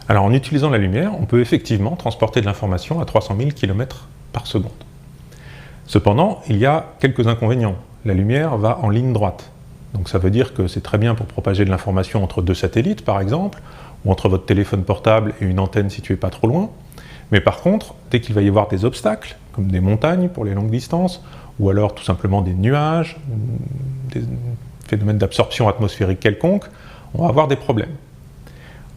Alors en utilisant la lumière, on peut effectivement transporter de l'information à 300 000 km par seconde. Cependant, il y a quelques inconvénients. La lumière va en ligne droite. Donc ça veut dire que c'est très bien pour propager de l'information entre deux satellites, par exemple, ou entre votre téléphone portable et une antenne située pas trop loin. Mais par contre, dès qu'il va y avoir des obstacles, comme des montagnes pour les longues distances, ou alors tout simplement des nuages, des phénomènes d'absorption atmosphérique quelconque, on va avoir des problèmes.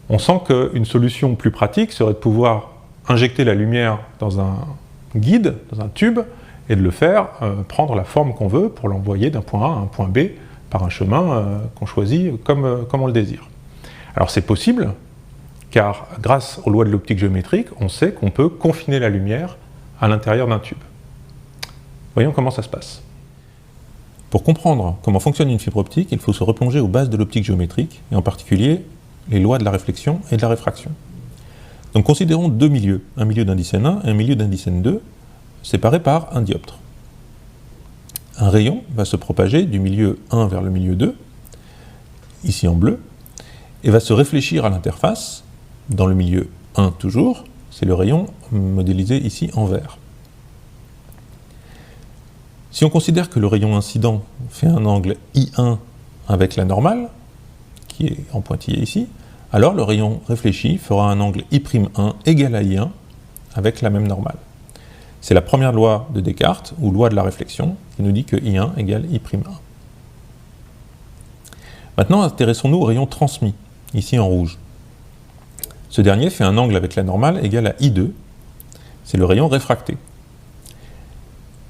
On sent qu'une solution plus pratique serait de pouvoir injecter la lumière dans un guide, dans un tube, et de le faire prendre la forme qu'on veut pour l'envoyer d'un point A à un point B par un chemin qu'on choisit comme on le désire. Alors c'est possible, car grâce aux lois de l'optique géométrique, on sait qu'on peut confiner la lumière à l'intérieur d'un tube. Voyons comment ça se passe. Pour comprendre comment fonctionne une fibre optique, il faut se replonger aux bases de l'optique géométrique, et en particulier les lois de la réflexion et de la réfraction. Donc considérons deux milieux, un milieu d'indice N1 et un milieu d'indice N2, séparés par un dioptre. Un rayon va se propager du milieu 1 vers le milieu 2, ici en bleu, et va se réfléchir à l'interface, dans le milieu 1 toujours, c'est le rayon modélisé ici en vert. Si on considère que le rayon incident fait un angle I1 avec la normale, qui est en pointillé ici, alors le rayon réfléchi fera un angle I'1 égal à I1 avec la même normale. C'est la première loi de Descartes, ou loi de la réflexion, qui nous dit que I1 égale I'1. Maintenant, intéressons-nous au rayon transmis, ici en rouge. Ce dernier fait un angle avec la normale égal à I2, c'est le rayon réfracté.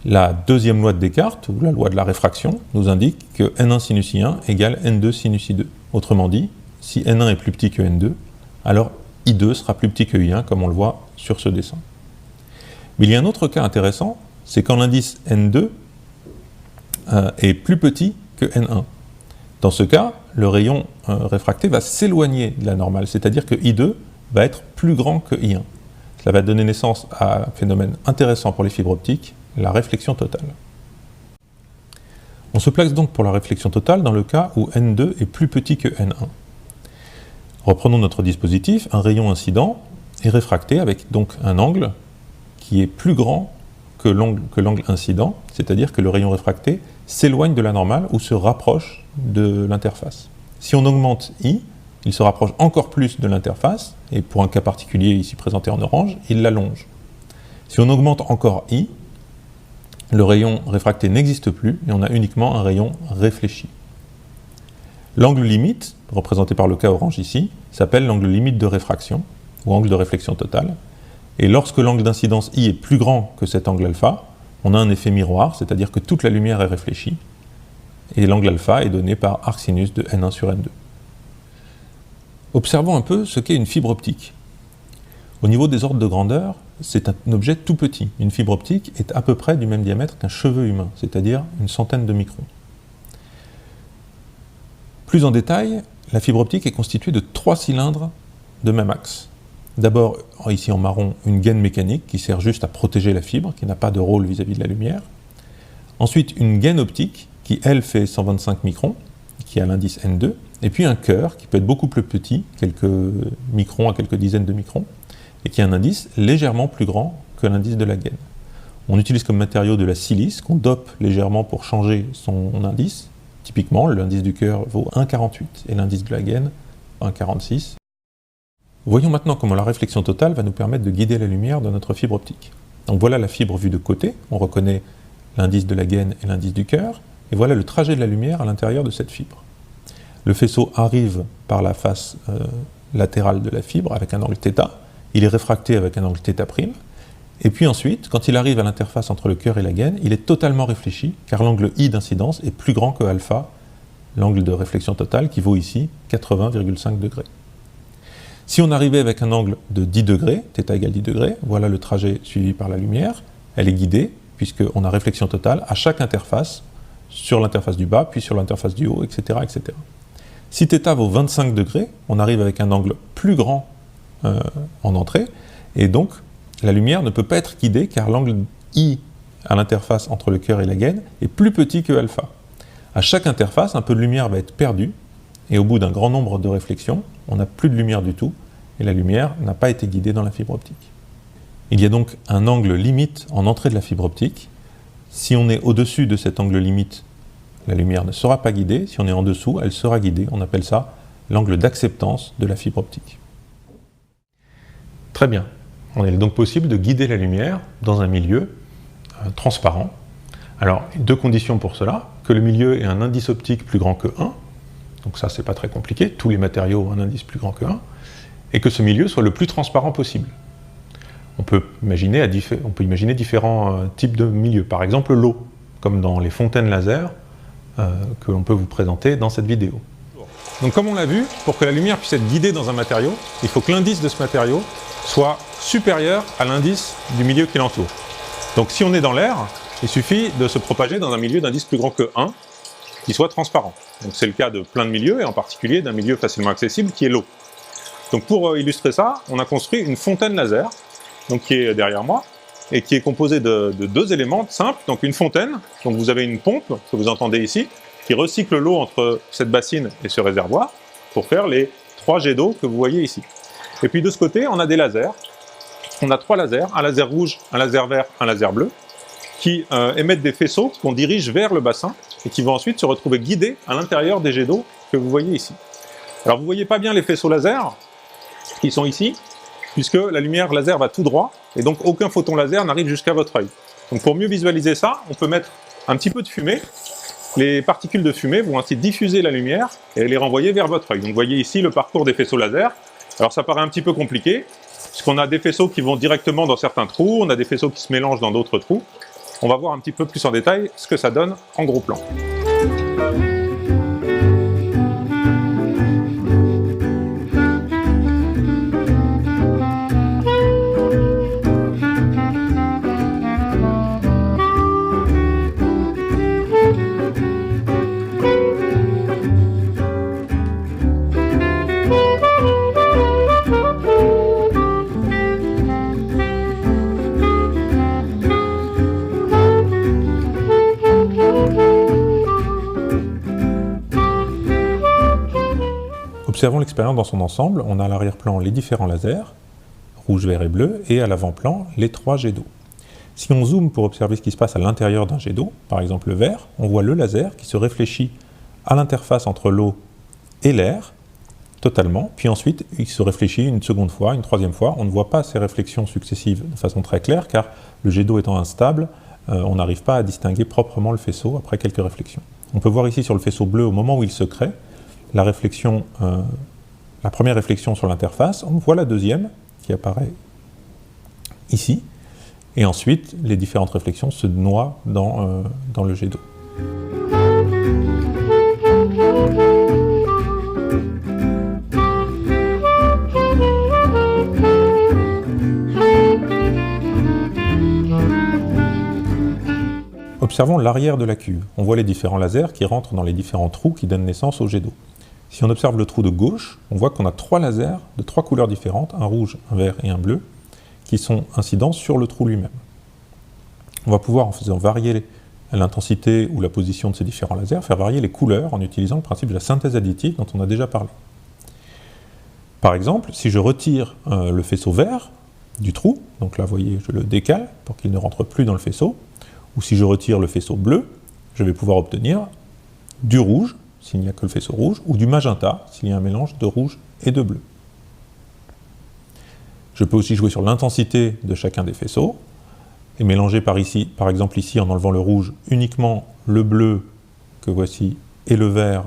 La deuxième loi de Descartes, ou la loi de la réfraction, nous indique que N1 sinus I1 égale N2 sinus I2. Autrement dit, si N1 est plus petit que N2, alors I2 sera plus petit que I1, comme on le voit sur ce dessin. Mais il y a un autre cas intéressant, c'est quand l'indice N2 est plus petit que N1. Dans ce cas, le rayon réfracté va s'éloigner de la normale, c'est-à-dire que I2 va être plus grand que I1. Cela va donner naissance à un phénomène intéressant pour les fibres optiques, la réflexion totale. On se place donc pour la réflexion totale dans le cas où N2 est plus petit que N1. Reprenons notre dispositif, un rayon incident est réfracté avec donc un angle qui est plus grand que l'angle incident, c'est-à-dire que le rayon réfracté s'éloigne de la normale ou se rapproche de l'interface. Si on augmente I, il se rapproche encore plus de l'interface, et pour un cas particulier ici présenté en orange, il l'allonge. Si on augmente encore I, le rayon réfracté n'existe plus, et on a uniquement un rayon réfléchi. L'angle limite, représenté par le cas orange ici, s'appelle l'angle limite de réfraction, ou angle de réflexion totale. Et lorsque l'angle d'incidence I est plus grand que cet angle alpha, on a un effet miroir, c'est-à-dire que toute la lumière est réfléchie, et l'angle alpha est donné par arc sinus de N1 sur N2. Observons un peu ce qu'est une fibre optique. Au niveau des ordres de grandeur, c'est un objet tout petit. Une fibre optique est à peu près du même diamètre qu'un cheveu humain, c'est-à-dire une centaine de microns. Plus en détail, la fibre optique est constituée de 3 cylindres de même axe. D'abord, ici en marron, une gaine mécanique qui sert juste à protéger la fibre, qui n'a pas de rôle vis-à-vis de la lumière. Ensuite, une gaine optique qui, elle, fait 125 microns, qui a l'indice N2. Et puis un cœur qui peut être beaucoup plus petit, quelques microns à quelques dizaines de microns, et qui a un indice légèrement plus grand que l'indice de la gaine. On utilise comme matériau de la silice qu'on dope légèrement pour changer son indice. Typiquement, l'indice du cœur vaut 1,48 et l'indice de la gaine 1,46. Voyons maintenant comment la réflexion totale va nous permettre de guider la lumière dans notre fibre optique. Donc voilà la fibre vue de côté, on reconnaît l'indice de la gaine et l'indice du cœur, et voilà le trajet de la lumière à l'intérieur de cette fibre. Le faisceau arrive par la face latérale de la fibre avec un angle θ, il est réfracté avec un angle θ', et puis ensuite, quand il arrive à l'interface entre le cœur et la gaine, il est totalement réfléchi, car l'angle I d'incidence est plus grand que alpha, l'angle de réflexion totale, qui vaut ici 80,5 degrés. Si on arrivait avec un angle de 10 degrés, θ égale 10 degrés, voilà le trajet suivi par la lumière, elle est guidée, puisqu'on a réflexion totale à chaque interface, sur l'interface du bas, puis sur l'interface du haut, etc., etc. Si θ vaut 25 degrés, on arrive avec un angle plus grand en entrée, et donc la lumière ne peut pas être guidée car l'angle I à l'interface entre le cœur et la gaine est plus petit que alpha. À chaque interface, un peu de lumière va être perdue, et au bout d'un grand nombre de réflexions, on n'a plus de lumière du tout, et la lumière n'a pas été guidée dans la fibre optique. Il y a donc un angle limite en entrée de la fibre optique. Si on est au-dessus de cet angle limite, la lumière ne sera pas guidée. Si on est en dessous, elle sera guidée. On appelle ça l'angle d'acceptance de la fibre optique. Très bien. Il est donc possible de guider la lumière dans un milieu transparent. Alors, deux conditions pour cela, que le milieu ait un indice optique plus grand que 1, donc ça c'est pas très compliqué, tous les matériaux ont un indice plus grand que 1, et que ce milieu soit le plus transparent possible. On peut imaginer différents types de milieux, par exemple l'eau, comme dans les fontaines laser que l'on peut vous présenter dans cette vidéo. Donc comme on l'a vu, pour que la lumière puisse être guidée dans un matériau, il faut que l'indice de ce matériau soit supérieur à l'indice du milieu qui l'entoure. Donc si on est dans l'air, il suffit de se propager dans un milieu d'indice plus grand que 1, qui soit transparent. Donc c'est le cas de plein de milieux, et en particulier d'un milieu facilement accessible qui est l'eau. Donc pour illustrer ça, on a construit une fontaine laser, donc qui est derrière moi, et qui est composée de deux éléments simples. Donc une fontaine, donc vous avez une pompe, que vous entendez ici, qui recycle l'eau entre cette bassine et ce réservoir, pour faire les 3 jets d'eau que vous voyez ici. Et puis de ce côté, on a des lasers. On a 3 lasers, un laser rouge, un laser vert, un laser bleu, qui émettent des faisceaux qu'on dirige vers le bassin, et qui vont ensuite se retrouver guidés à l'intérieur des jets d'eau que vous voyez ici. Alors vous ne voyez pas bien les faisceaux laser, qui sont ici, puisque la lumière laser va tout droit, et donc aucun photon laser n'arrive jusqu'à votre œil. Donc pour mieux visualiser ça, on peut mettre un petit peu de fumée. Les particules de fumée vont ainsi diffuser la lumière et les renvoyer vers votre œil. Donc vous voyez ici le parcours des faisceaux laser. Alors ça paraît un petit peu compliqué, puisqu'on a des faisceaux qui vont directement dans certains trous, on a des faisceaux qui se mélangent dans d'autres trous. On va voir un petit peu plus en détail ce que ça donne en gros plan. Observons l'expérience dans son ensemble. On a à l'arrière-plan les différents lasers, rouge, vert et bleu, et à l'avant-plan les 3 jets d'eau. Si on zoome pour observer ce qui se passe à l'intérieur d'un jet d'eau, par exemple le vert, on voit le laser qui se réfléchit à l'interface entre l'eau et l'air, totalement, puis ensuite il se réfléchit une seconde fois, une troisième fois. On ne voit pas ces réflexions successives de façon très claire, car le jet d'eau étant instable, on n'arrive pas à distinguer proprement le faisceau après quelques réflexions. On peut voir ici sur le faisceau bleu, au moment où il se crée, la première réflexion sur l'interface, on voit la deuxième qui apparaît ici, et ensuite les différentes réflexions se noient dans le jet d'eau. Observons l'arrière de la cuve. On voit les différents lasers qui rentrent dans les différents trous qui donnent naissance au jet d'eau. Si on observe le trou de gauche, on voit qu'on a 3 lasers de 3 couleurs différentes, un rouge, un vert et un bleu, qui sont incidents sur le trou lui-même. On va pouvoir, en faisant varier l'intensité ou la position de ces différents lasers, faire varier les couleurs en utilisant le principe de la synthèse additive dont on a déjà parlé. Par exemple, si je retire le faisceau vert du trou, donc là, vous voyez, je le décale pour qu'il ne rentre plus dans le faisceau, ou si je retire le faisceau bleu, je vais pouvoir obtenir du rouge, s'il n'y a que le faisceau rouge, ou du magenta, s'il y a un mélange de rouge et de bleu. Je peux aussi jouer sur l'intensité de chacun des faisceaux, et mélanger par exemple ici, en enlevant le rouge, uniquement le bleu que voici et le vert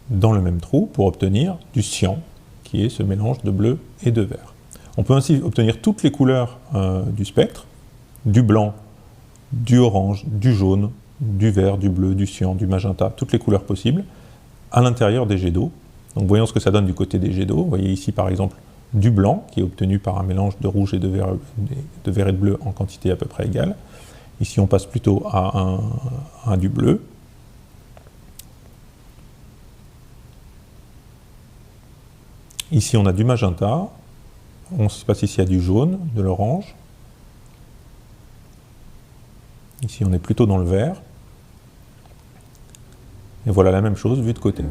dans le même trou, pour obtenir du cyan, qui est ce mélange de bleu et de vert. On peut ainsi obtenir toutes les couleurs du spectre, du blanc, du orange, du jaune, du vert, du bleu, du cyan, du magenta, toutes les couleurs possibles, à l'intérieur des jets d'eau. Donc voyons ce que ça donne du côté des jets d'eau. Vous voyez ici par exemple du blanc, qui est obtenu par un mélange de rouge et de vert et de bleu en quantité à peu près égale. Ici on passe plutôt à un du bleu. Ici on a du magenta, on passe ici à du jaune, de l'orange. Ici on est plutôt dans le vert. Et voilà la même chose vue de côté.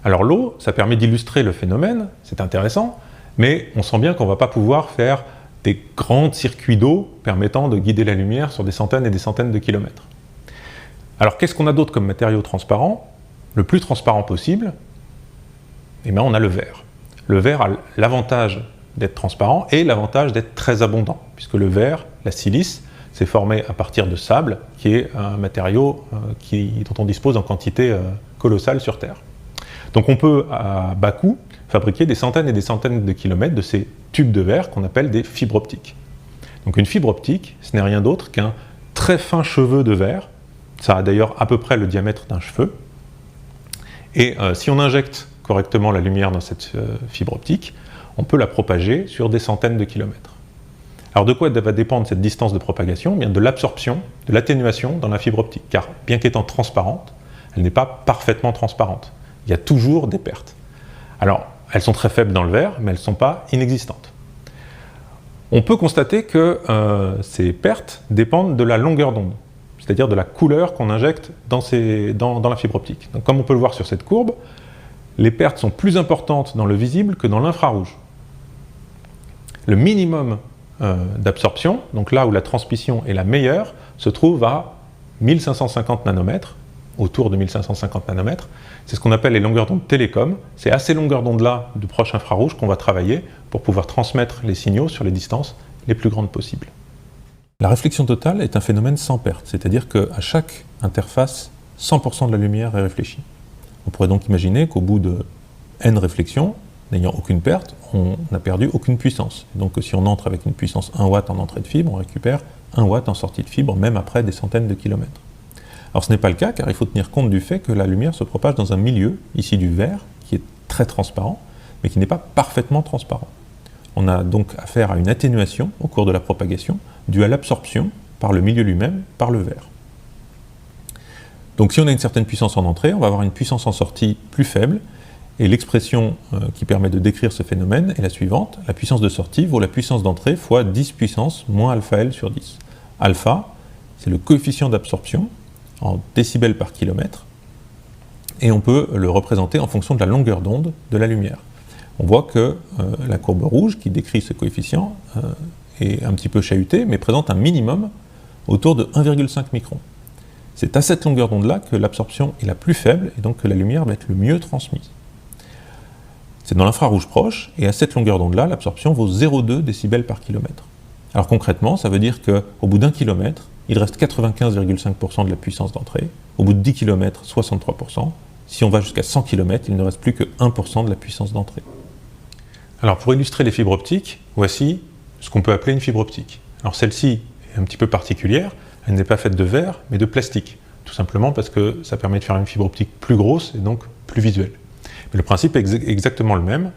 Alors l'eau, ça permet d'illustrer le phénomène, c'est intéressant, mais on sent bien qu'on ne va pas pouvoir faire des grands circuits d'eau permettant de guider la lumière sur des centaines et des centaines de kilomètres. Alors qu'est-ce qu'on a d'autre comme matériau transparent? Le plus transparent possible, eh bien, on a le verre. Le verre a l'avantage d'être transparent et l'avantage d'être très abondant, puisque le verre, la silice, c'est formé à partir de sable, qui est un matériau dont on dispose en quantité colossale sur Terre. Donc on peut, à bas coût, fabriquer des centaines et des centaines de kilomètres de ces tubes de verre qu'on appelle des fibres optiques. Donc une fibre optique, ce n'est rien d'autre qu'un très fin cheveu de verre. Ça a d'ailleurs à peu près le diamètre d'un cheveu. Et si on injecte correctement la lumière dans cette fibre optique, on peut la propager sur des centaines de kilomètres. Alors de quoi va dépendre cette distance de propagation? Eh bien de l'absorption, de l'atténuation dans la fibre optique, car bien qu'étant transparente, elle n'est pas parfaitement transparente. Il y a toujours des pertes. Alors, elles sont très faibles dans le verre, mais elles ne sont pas inexistantes. On peut constater que ces pertes dépendent de la longueur d'onde, c'est-à-dire de la couleur qu'on injecte dans la fibre optique. Donc, comme on peut le voir sur cette courbe, les pertes sont plus importantes dans le visible que dans l'infrarouge. Le minimum d'absorption, donc là où la transmission est la meilleure, se trouve à 1550 nanomètres, autour de 1550 nanomètres. C'est ce qu'on appelle les longueurs d'onde télécom. C'est à ces longueurs d'onde-là du proche infrarouge qu'on va travailler pour pouvoir transmettre les signaux sur les distances les plus grandes possibles. La réflexion totale est un phénomène sans perte, c'est-à-dire qu'à chaque interface, 100% de la lumière est réfléchie. On pourrait donc imaginer qu'au bout de n réflexions, n'ayant aucune perte, on n'a perdu aucune puissance. Donc si on entre avec une puissance 1 watt en entrée de fibre, on récupère 1 watt en sortie de fibre, même après des centaines de kilomètres. Alors ce n'est pas le cas, car il faut tenir compte du fait que la lumière se propage dans un milieu, ici du verre, qui est très transparent, mais qui n'est pas parfaitement transparent. On a donc affaire à une atténuation au cours de la propagation, due à l'absorption par le milieu lui-même, par le verre. Donc si on a une certaine puissance en entrée, on va avoir une puissance en sortie plus faible, et l'expression qui permet de décrire ce phénomène est la suivante: la puissance de sortie vaut la puissance d'entrée fois 10 puissance moins alpha L sur 10. Alpha, c'est le coefficient d'absorption en décibels par kilomètre, et on peut le représenter en fonction de la longueur d'onde de la lumière. On voit que la courbe rouge qui décrit ce coefficient est un petit peu chahutée, mais présente un minimum autour de 1,5 micron. C'est à cette longueur d'onde-là que l'absorption est la plus faible, et donc que la lumière va être le mieux transmise. C'est dans l'infrarouge proche, et à cette longueur d'onde-là, l'absorption vaut 0,2 décibels par kilomètre. Alors concrètement, ça veut dire qu'au bout d'un kilomètre, il reste 95,5% de la puissance d'entrée. Au bout de 10 km, 63%. Si on va jusqu'à 100 km, il ne reste plus que 1% de la puissance d'entrée. Alors pour illustrer les fibres optiques, voici ce qu'on peut appeler une fibre optique. Alors celle-ci est un petit peu particulière, elle n'est pas faite de verre, mais de plastique. Tout simplement parce que ça permet de faire une fibre optique plus grosse et donc plus visuelle. Mais le principe est exactement le même.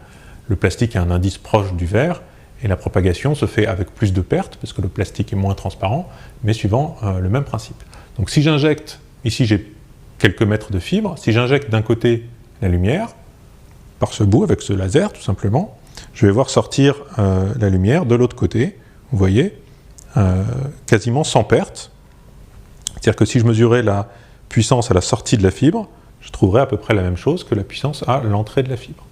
Le plastique a un indice proche du verre, et la propagation se fait avec plus de pertes, parce que le plastique est moins transparent, mais suivant le même principe. Donc si j'injecte, ici j'ai quelques mètres de fibre, si j'injecte d'un côté la lumière, par ce bout, avec ce laser tout simplement, je vais voir sortir la lumière de l'autre côté, vous voyez, quasiment sans perte. C'est-à-dire que si je mesurais la puissance à la sortie de la fibre, je trouverais à peu près la même chose que la puissance à l'entrée de la fibre.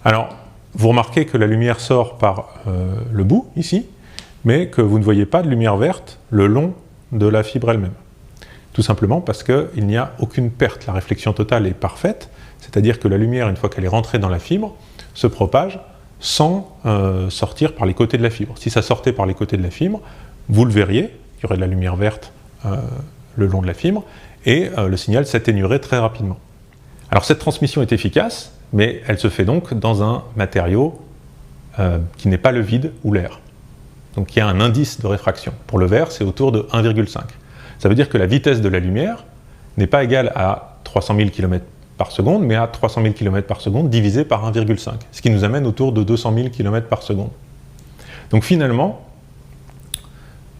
Alors, vous remarquez que la lumière sort par le bout, ici, mais que vous ne voyez pas de lumière verte le long de la fibre elle-même. Tout simplement parce qu'il n'y a aucune perte. La réflexion totale est parfaite, c'est-à-dire que la lumière, une fois qu'elle est rentrée dans la fibre, se propage sans sortir par les côtés de la fibre. Si ça sortait par les côtés de la fibre, vous le verriez, il y aurait de la lumière verte le long de la fibre, et le signal s'atténuerait très rapidement. Alors cette transmission est efficace, mais elle se fait donc dans un matériau qui n'est pas le vide ou l'air. Donc il y a un indice de réfraction. Pour le verre, c'est autour de 1,5. Ça veut dire que la vitesse de la lumière n'est pas égale à 300 000 km par seconde, mais à 300 000 km par seconde divisé par 1,5, ce qui nous amène autour de 200 000 km par seconde. Donc finalement,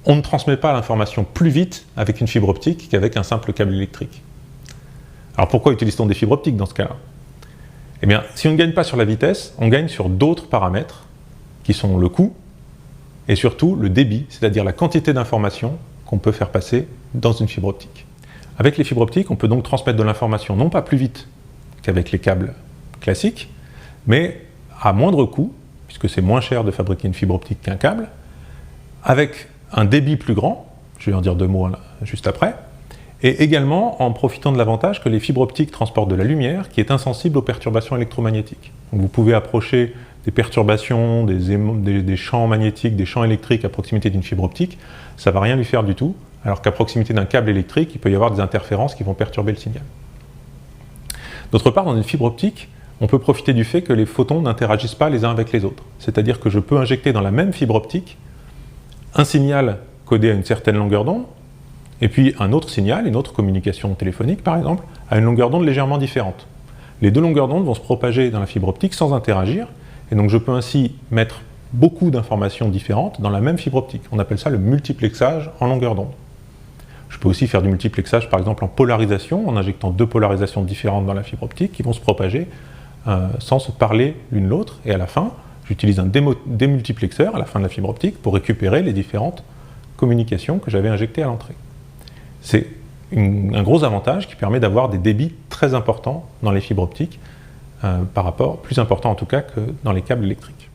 on ne transmet pas l'information plus vite avec une fibre optique qu'avec un simple câble électrique. Alors pourquoi utilise-t-on des fibres optiques dans ce cas-là? Eh bien, si on ne gagne pas sur la vitesse, on gagne sur d'autres paramètres, qui sont le coût, et surtout le débit, c'est-à-dire la quantité d'informations qu'on peut faire passer dans une fibre optique. Avec les fibres optiques, on peut donc transmettre de l'information non pas plus vite qu'avec les câbles classiques, mais à moindre coût, puisque c'est moins cher de fabriquer une fibre optique qu'un câble, avec un débit plus grand, je vais en dire 2 mots là, juste après, et également en profitant de l'avantage que les fibres optiques transportent de la lumière qui est insensible aux perturbations électromagnétiques. Donc vous pouvez approcher des perturbations, des champs magnétiques, des champs électriques à proximité d'une fibre optique, ça ne va rien lui faire du tout, alors qu'à proximité d'un câble électrique, il peut y avoir des interférences qui vont perturber le signal. D'autre part, dans une fibre optique, on peut profiter du fait que les photons n'interagissent pas les uns avec les autres. C'est-à-dire que je peux injecter dans la même fibre optique un signal codé à une certaine longueur d'onde, et puis un autre signal, une autre communication téléphonique par exemple, à une longueur d'onde légèrement différente. Les deux longueurs d'onde vont se propager dans la fibre optique sans interagir, et donc je peux ainsi mettre beaucoup d'informations différentes dans la même fibre optique. On appelle ça le multiplexage en longueur d'onde. Je peux aussi faire du multiplexage par exemple en polarisation, en injectant 2 polarisations différentes dans la fibre optique qui vont se propager sans se parler l'une l'autre, et à la fin, j'utilise un démultiplexeur à la fin de la fibre optique pour récupérer les différentes communications que j'avais injectées à l'entrée. C'est un gros avantage qui permet d'avoir des débits très importants dans les fibres optiques, plus importants en tout cas que dans les câbles électriques.